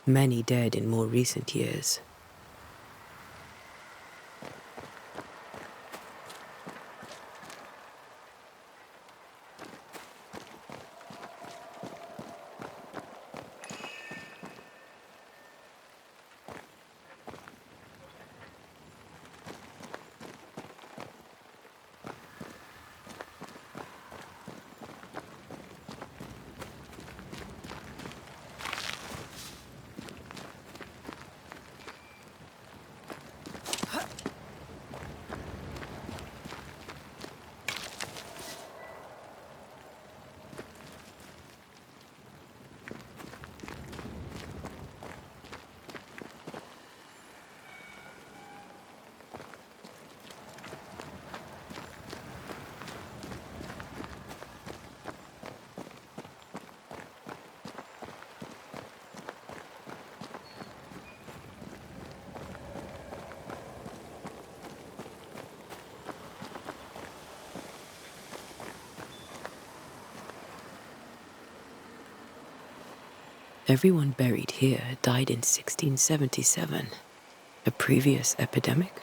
many dead in more recent years. Everyone buried here died in 1677, a previous epidemic.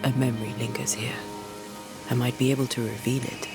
A memory lingers here. I might be able to reveal it.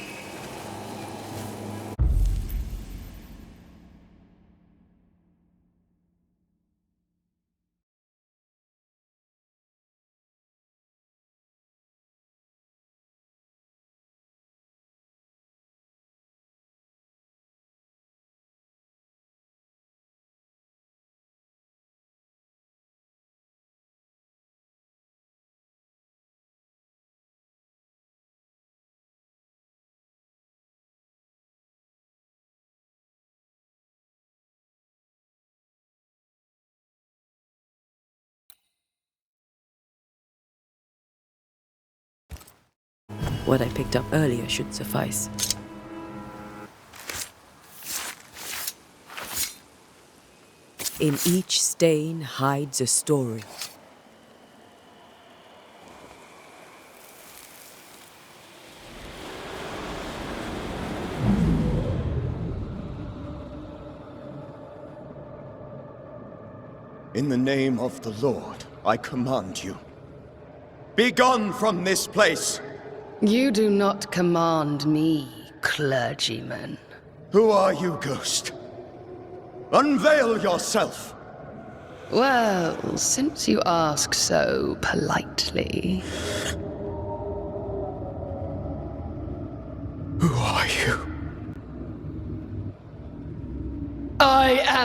What I picked up earlier should suffice. In each stain hides a story. In the name of the Lord, I command you. Be gone from this place! You do not command me, clergyman. Who are you, ghost? Unveil yourself! Well, since you ask so politely... Who are you?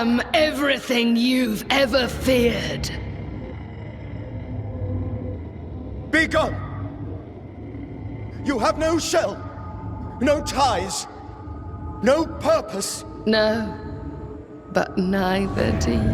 am everything you've ever feared. Be gone! You have no shell, no ties, no purpose. No, but neither do you.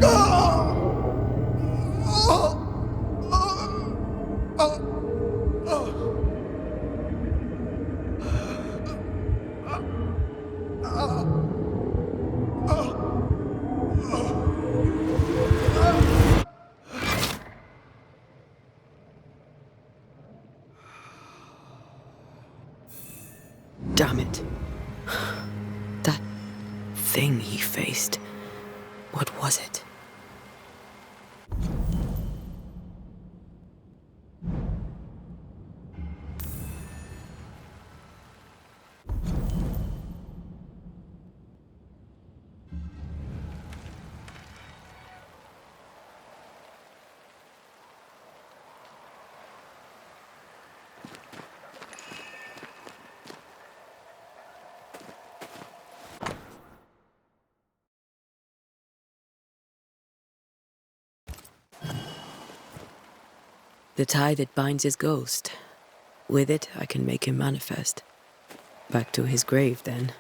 Damn it. That thing he faced. What was it? The tie that binds his ghost. With it, I can make him manifest. Back to his grave, then.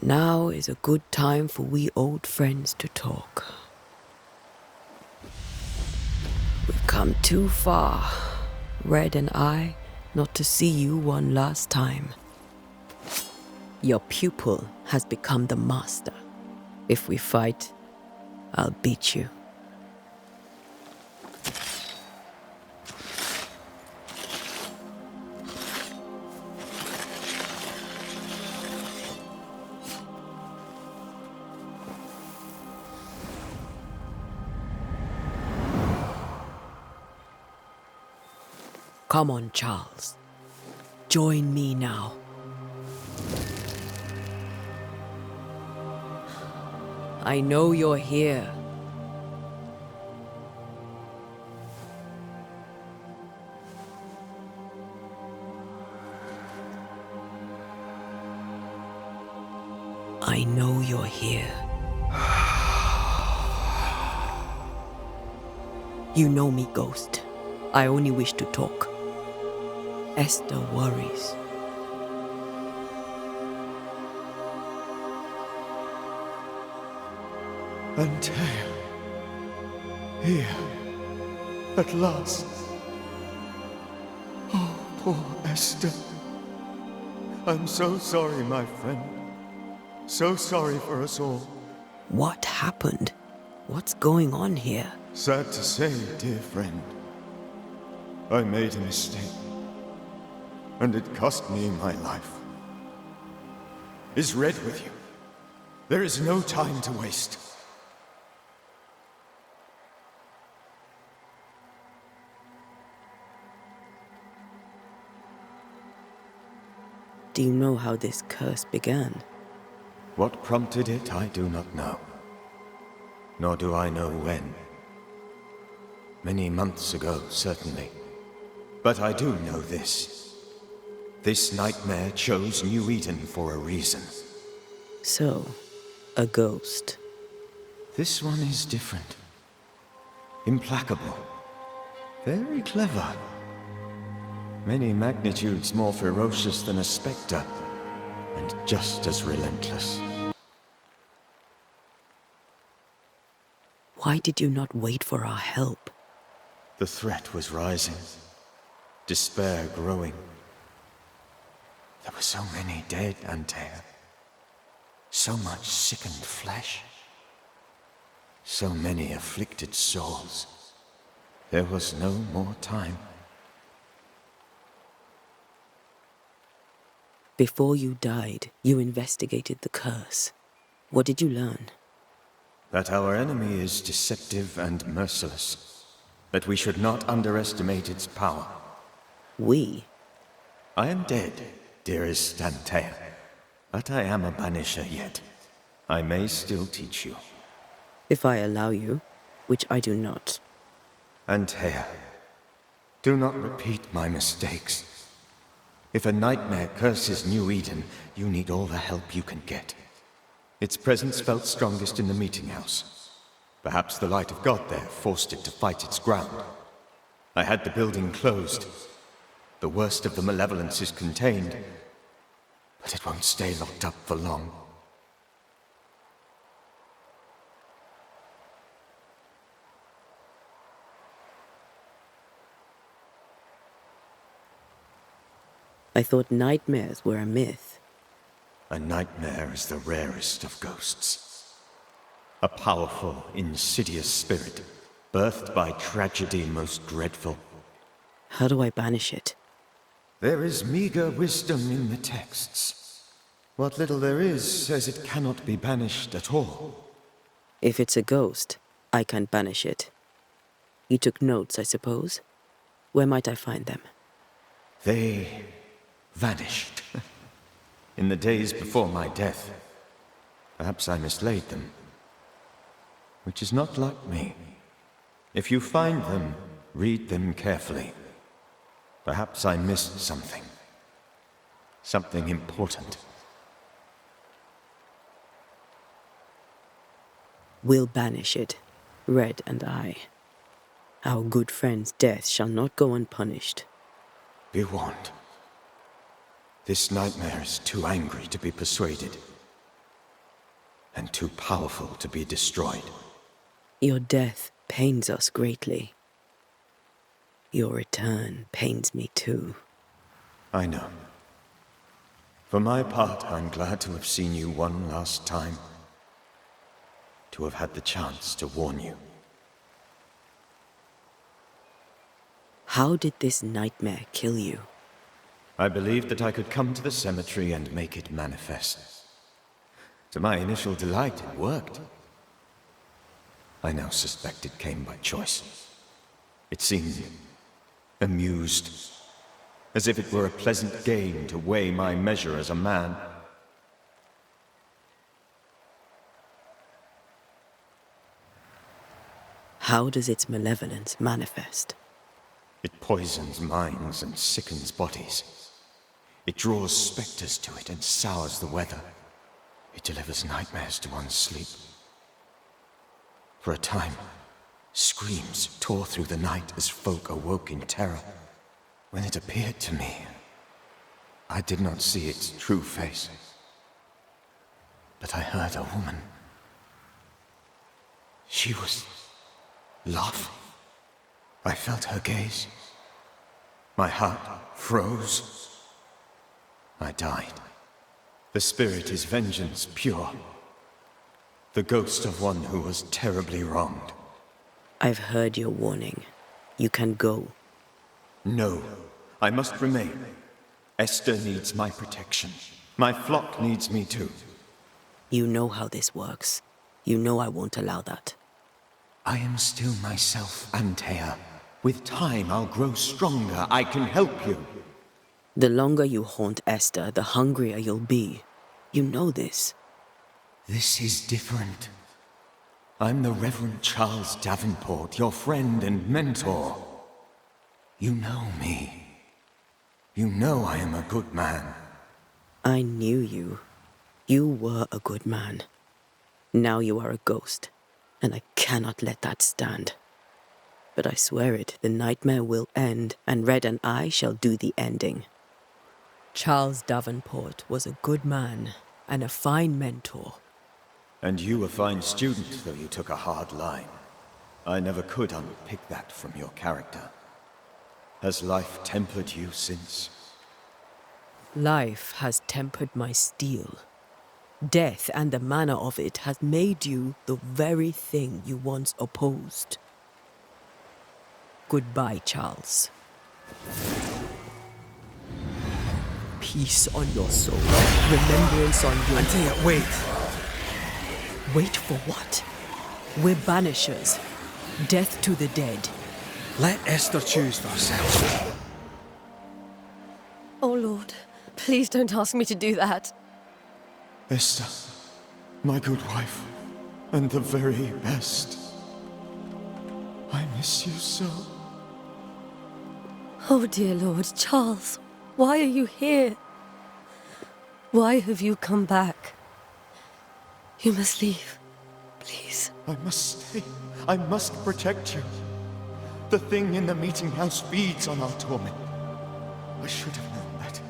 Now is a good time for we old friends to talk. We've come too far, Red and I, not to see you one last time. Your pupil has become the master. If we fight, I'll beat you. Come on, Charles. Join me now. I know you're here. I know you're here. You know me, Ghost. I only wish to talk. Esther worries. Antea. Here. At last. Oh, poor Esther. I'm so sorry, my friend. So sorry for us all. What happened? What's going on here? Sad to say, dear friend. I made a mistake, and it cost me my life. Is Red with you? There is no time to waste. Do you know how this curse began? What prompted it, I do not know. Nor do I know when. Many months ago, certainly. But I do know this. This nightmare chose New Eden for a reason. So, a ghost. This one is different. Implacable. Very clever. Many magnitudes more ferocious than a spectre, and just as relentless. Why did you not wait for our help? The threat was rising. Despair growing. There were so many dead, Antea. So much sickened flesh. So many afflicted souls. There was no more time. Before you died, you investigated the curse. What did you learn? That our enemy is deceptive and merciless. That we should not underestimate its power. We? I am dead, dearest Antea. But I am a Banisher yet. I may still teach you. If I allow you, which I do not. Antea, do not repeat my mistakes. If a nightmare curses New Eden, you need all the help you can get. Its presence felt strongest in the meeting house. Perhaps the light of God there forced it to fight its ground. I had the building closed. The worst of the malevolence is contained, but it won't stay locked up for long. I thought nightmares were a myth. A nightmare is the rarest of ghosts. A powerful, insidious spirit, birthed by tragedy most dreadful. How do I banish it? There is meager wisdom in the texts. What little there is says it cannot be banished at all. If it's a ghost, I can't banish it. You took notes, I suppose? Where might I find them? They vanished. In the days before my death. Perhaps I mislaid them. Which is not like me. If you find them, read them carefully. Perhaps I missed something. Something important. We'll banish it, Red and I. Our good friend's death shall not go unpunished. Be warned. This nightmare is too angry to be persuaded, and too powerful to be destroyed. Your death pains us greatly. Your return pains me too. I know. For my part, I'm glad to have seen you one last time. To have had the chance to warn you. How did this nightmare kill you? I believed that I could come to the cemetery and make it manifest. To my initial delight, it worked. I now suspect it came by choice. It seemed amused, as if it were a pleasant game to weigh my measure as a man. How does its malevolence manifest? It poisons minds and sickens bodies. It draws specters to it and sours the weather. It delivers nightmares to one's sleep. For a time, screams tore through the night as folk awoke in terror. When it appeared to me, I did not see its true face. But I heard a woman. She was laughing. I felt her gaze. My heart froze. I died. The spirit is vengeance pure. The ghost of one who was terribly wronged. I've heard your warning. You can go. No, I must remain. Esther needs my protection. My flock needs me too. You know how this works. You know I won't allow that. I am still myself, Antea. With time, I'll grow stronger. I can help you. The longer you haunt Esther, the hungrier you'll be. You know this. This is different. I'm the Reverend Charles Davenport, your friend and mentor. You know me. You know I am a good man. I knew you. You were a good man. Now you are a ghost, and I cannot let that stand. But I swear it, the nightmare will end, and Red and I shall do the ending. Charles Davenport was a good man and a fine mentor. And you a fine student, though you took a hard line. I never could unpick that from your character. Has life tempered you since? Life has tempered my steel. Death and the manner of it has made you the very thing you once opposed. Goodbye, Charles. Peace on your soul. Remembrance on your... Antea, wait. Wait for what? We're banishers. Death to the dead. Let Esther choose for herself. Oh, Lord, please don't ask me to do that. Esther, my good wife, and the very best. I miss you so. Oh, dear Lord, Charles, why are you here? Why have you come back? You must leave, please. I must stay. I must protect you. The thing in the meeting house feeds on our torment. I should have known better.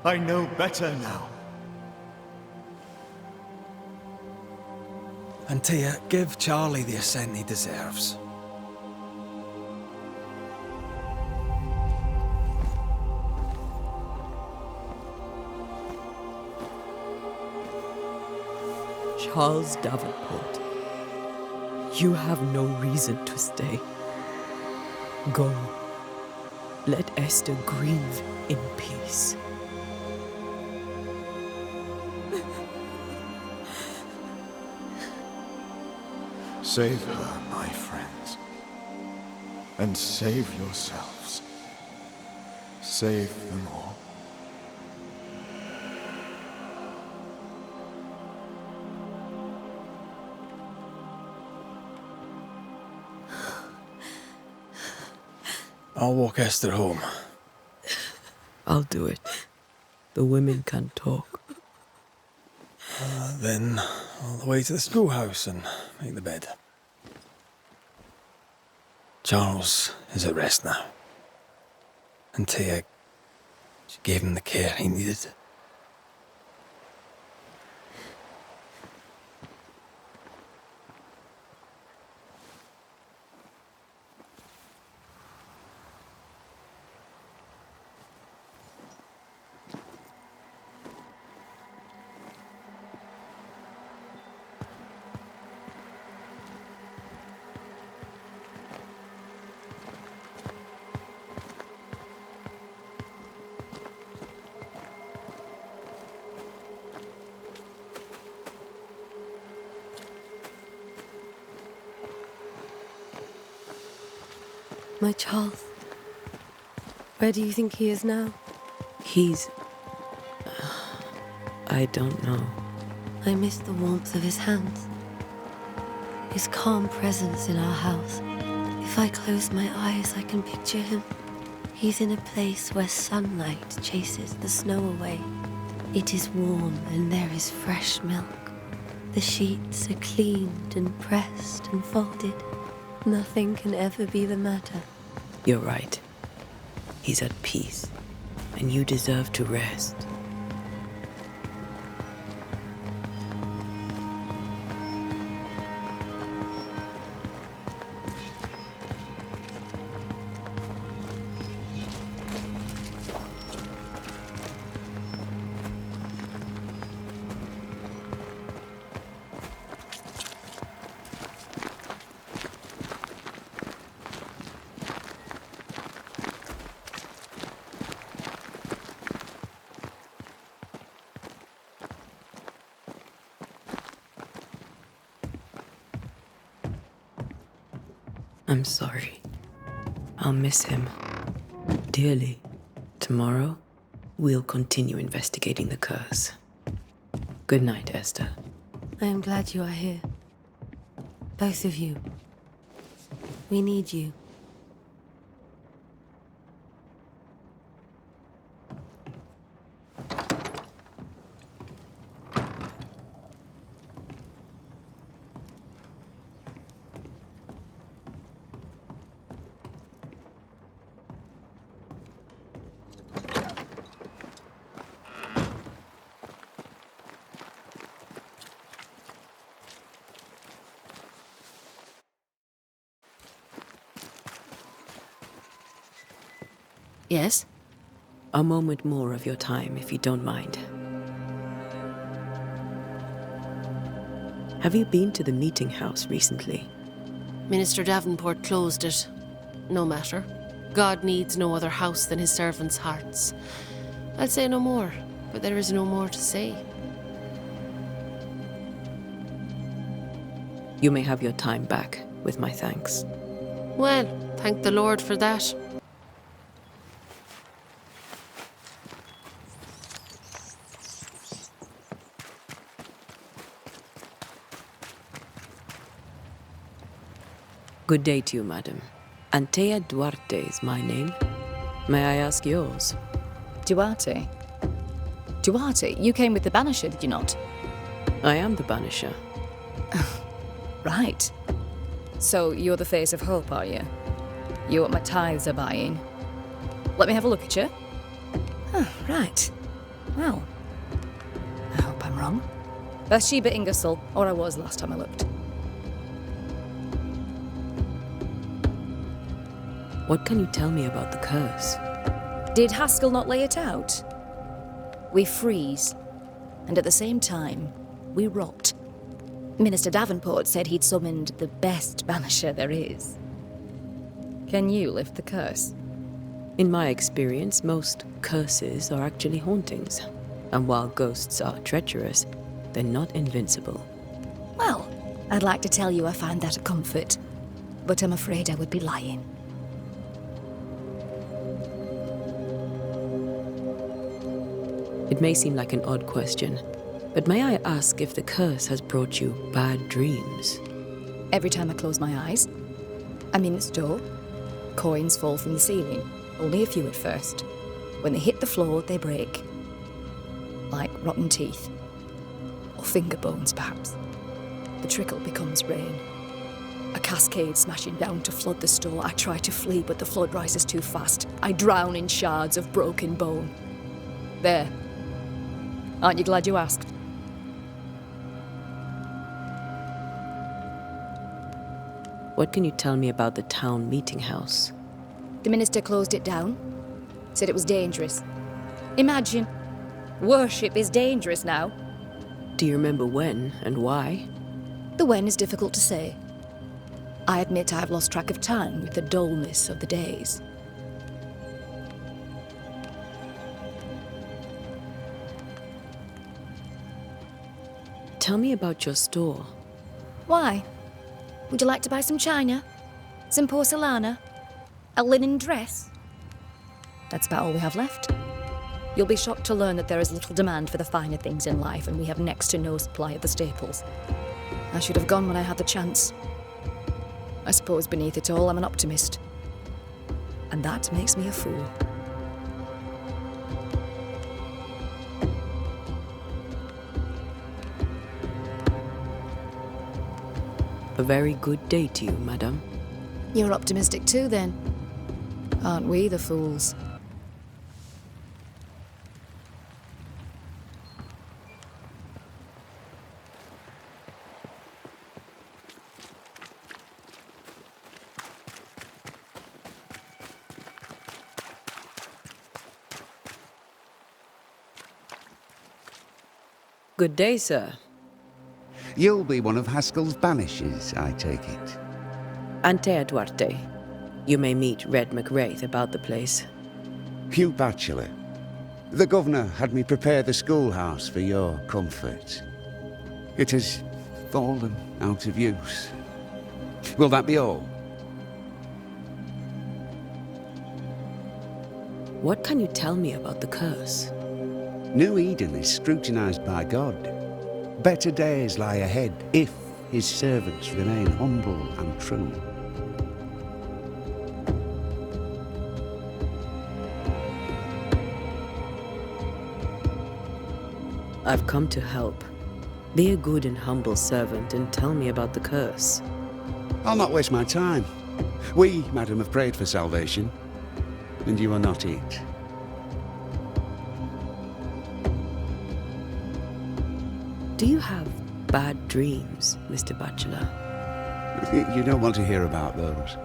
I know better now. Antea, give Charlie the ascent he deserves. Charles Davenport, you have no reason to stay. Go. Let Esther grieve in peace. Save her, my friends. And save yourselves. Save them all. I'll walk Esther home. I'll do it. The women can talk. Then all the way to the schoolhouse and make the bed. Charles is at rest now. Antea, she gave him the care he needed. My Charles, where do you think he is now? He's... I don't know. I miss the warmth of his hands, his calm presence in our house. If I close my eyes, I can picture him. He's in a place where sunlight chases the snow away. It is warm and there is fresh milk. The sheets are cleaned and pressed and folded. Nothing can ever be the matter. You're right. He's at peace, and you deserve to rest. I'm sorry. I'll miss him dearly. Tomorrow, we'll continue investigating the curse. Good night, Esther. I am glad you are here. Both of you. We need you. Yes? A moment more of your time, if you don't mind. Have you been to the meeting house recently? Minister Davenport closed it. No matter. God needs no other house than his servants' hearts. I'll say no more, but there is no more to say. You may have your time back, with my thanks. Well, thank the Lord for that. Good day to you, madam. Antea Duarte is my name. May I ask yours? Duarte? Duarte, you came with the Banisher, did you not? I am the Banisher. Right. So you're the face of hope, are you? You're what my tithes are buying. Let me have a look at you. Oh, right. Well, I hope I'm wrong. Bathsheba Ingersoll, or I was last time I looked. What can you tell me about the curse? Did Haskell not lay it out? We freeze, and at the same time, we rot. Minister Davenport said he'd summoned the best banisher there is. Can you lift the curse? In my experience, most curses are actually hauntings. And while ghosts are treacherous, they're not invincible. Well, I'd like to tell you I find that a comfort, but I'm afraid I would be lying. It may seem like an odd question, but may I ask if the curse has brought you bad dreams? Every time I close my eyes, I'm in its door. Coins fall from the ceiling, only a few at first. When they hit the floor, they break. Like rotten teeth. Or finger bones, perhaps. The trickle becomes rain. A cascade smashing down to flood the store. I try to flee, but the flood rises too fast. I drown in shards of broken bone. There. Aren't you glad you asked? What can you tell me about the town meeting house? The minister closed it down. Said it was dangerous. Imagine. Worship is dangerous now. Do you remember when and why? The when is difficult to say. I admit I've lost track of time with the dullness of the days. Tell me about your store. Why? Would you like to buy some china? Some porcelana? A linen dress? That's about all we have left. You'll be shocked to learn that there is little demand for the finer things in life, and we have next to no supply of the staples. I should have gone when I had the chance. I suppose beneath it all, I'm an optimist. And that makes me a fool. A very good day to you, madam. You're optimistic too, then. Aren't we the fools? Good day, sir. You'll be one of Haskell's banishers, I take it. Antea Duarte. You may meet Red McWraith about the place. Hugh Batchelor. The governor had me prepare the schoolhouse for your comfort. It has fallen out of use. Will that be all? What can you tell me about the curse? New Eden is scrutinized by God. Better days lie ahead if his servants remain humble and true. I've come to help. Be a good and humble servant and tell me about the curse. I'll not waste my time. We, madam, have prayed for salvation, and you are not it. Do you have bad dreams, Mr. Bachelor? You don't want to hear about those.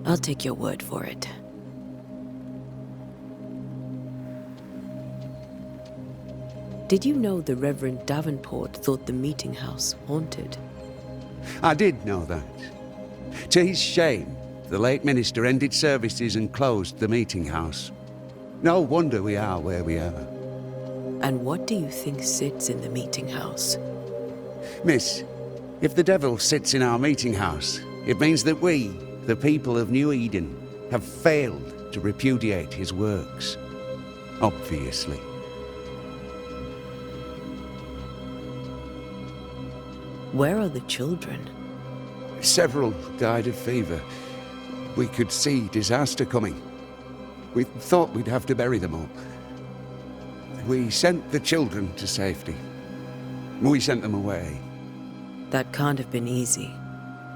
I'll take your word for it. Did you know the Reverend Davenport thought the meeting house haunted? I did know that. To his shame, the late minister ended services and closed the meeting house. No wonder we are where we are. And what do you think sits in the meeting house? Miss, if the devil sits in our meeting house, it means that we, the people of New Eden, have failed to repudiate his works. Obviously. Where are the children? Several died of fever. We could see disaster coming. We thought we'd have to bury them all. We sent the children to safety. We sent them away. That can't have been easy.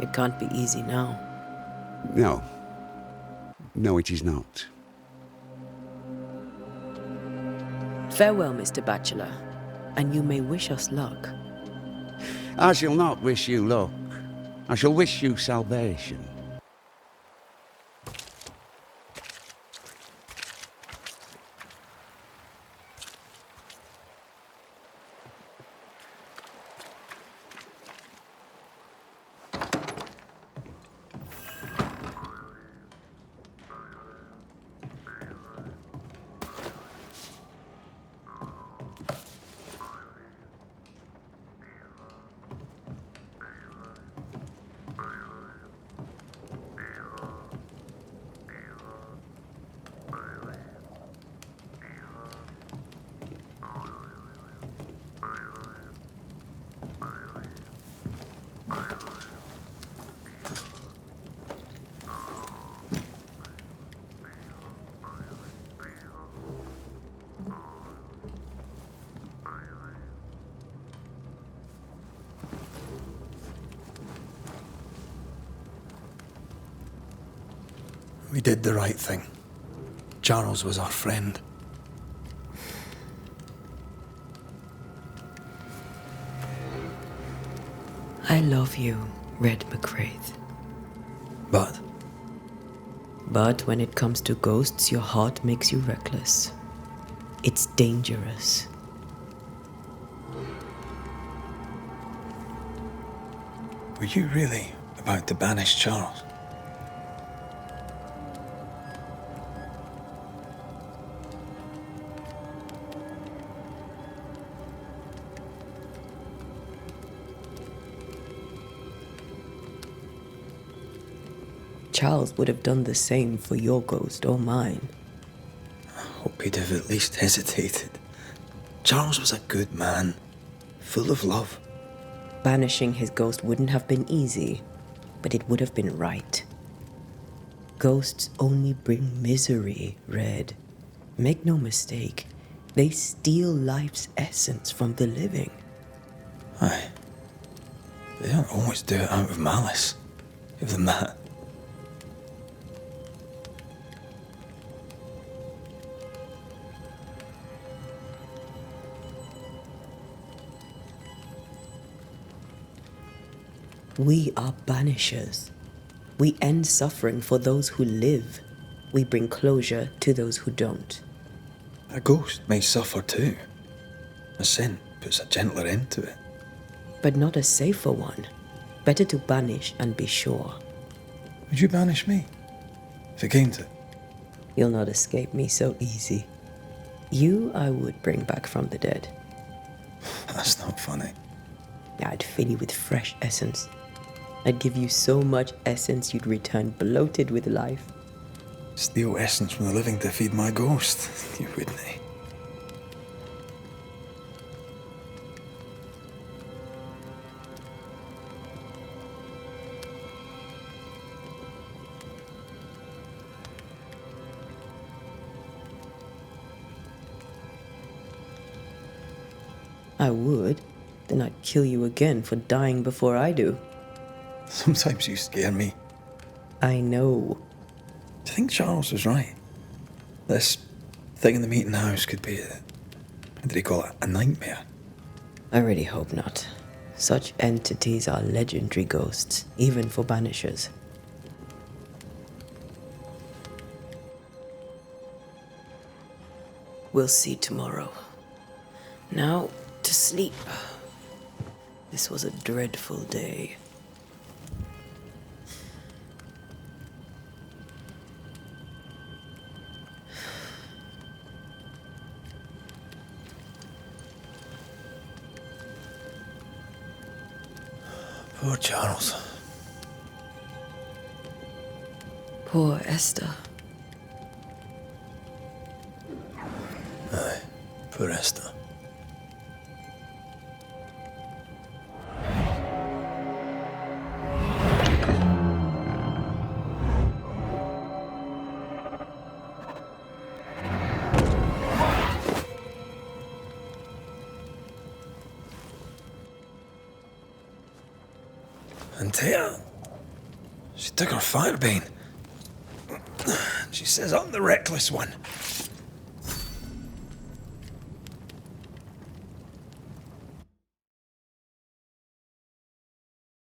It can't be easy now. No. No, it is not. Farewell, Mr. Bachelor, and you may wish us luck. I shall not wish you luck. I shall wish you salvation. We did the right thing. Charles was our friend. I love you, Red McCraith. But But when it comes to ghosts, your heart makes you reckless. It's dangerous. were you really about to banish Charles? Charles would have done the same for your ghost or mine. I hope he'd have at least hesitated. Charles was a good man, full of love. Banishing his ghost wouldn't have been easy, but it would have been right. Ghosts only bring misery, Red. Make no mistake, they steal life's essence from the living. Aye. They don't always do it out of malice. Give them that. We are banishers. We end suffering for those who live. We bring closure to those who don't. A ghost may suffer too. A sin puts a gentler end to it. But not a safer one. Better to banish and be sure. Would you banish me? If it came to it? You'll not escape me so easy. You I would bring back from the dead. That's not funny. I'd fill you with fresh essence. I'd give you so much essence you'd return bloated with life. Steal essence from the living to feed my ghost. You wouldn't, eh? I would. Then I'd kill you again for dying before I do. Sometimes you scare me. I know. Do you think Charles was right? This thing in the meeting house could be what did he call it? A nightmare? I really hope not. Such entities are legendary ghosts, even for Banishers. We'll see tomorrow. Now, to sleep. This was a dreadful day. Poor Charles. Poor Esther. Aye, poor Esther. And Tia, she took her firebane. She says I'm the reckless one.